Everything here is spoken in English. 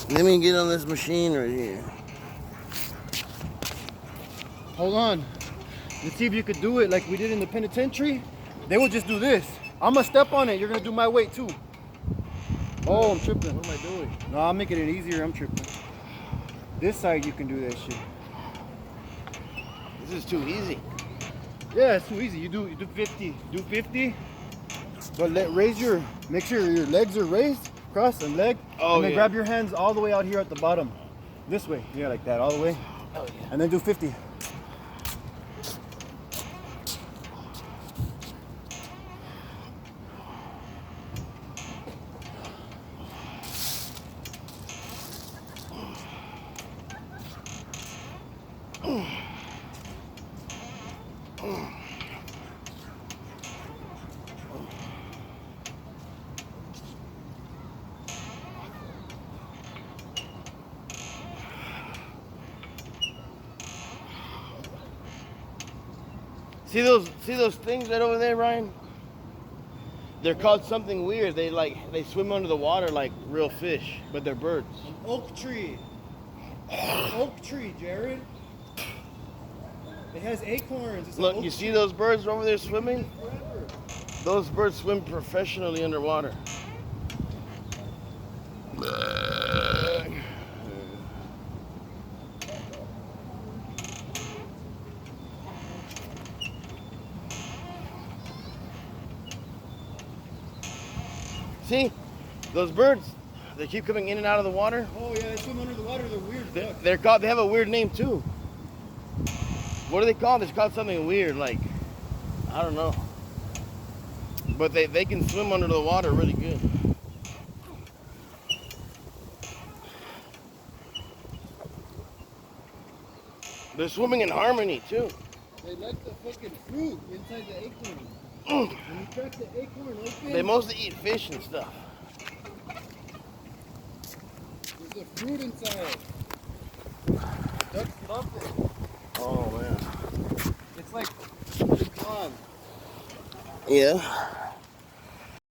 Let me get on this machine right here. Hold on. Let's see if you could do it like we did in the penitentiary. They will just do this. I'm gonna step on it. You're gonna do my weight too. Oh, I'm tripping. What am I doing? No, I'm making it easier. I'm tripping. This side you can do that shit. This is too easy. Yeah, it's too easy. You do 50. Do 50. But make sure your legs are raised, cross and leg. Oh, and then yeah. grab your hands all the way out here at the bottom. This way. Yeah, like that, all the way. Oh, yeah. And then do 50. See those things right over there, Ryan? They're called something weird. They swim under the water like real fish, but they're birds. An oak tree. Oak tree, Jared. It has acorns. It's Look, you see those birds over there swimming? forever. Those birds swim professionally underwater. See, those birds, they keep coming in and out of the water. Oh yeah, they swim under the water. They're weird. They have a weird name too. What are they called? It's called something weird, like, I don't know. But they can swim under the water really good. They're swimming in harmony too. They like the fucking fruit inside the acorn. When you crack the acorn open, They mostly eat fish and stuff. there's a fruit inside. Ducks love it. Oh man. It's like pecan. Yeah.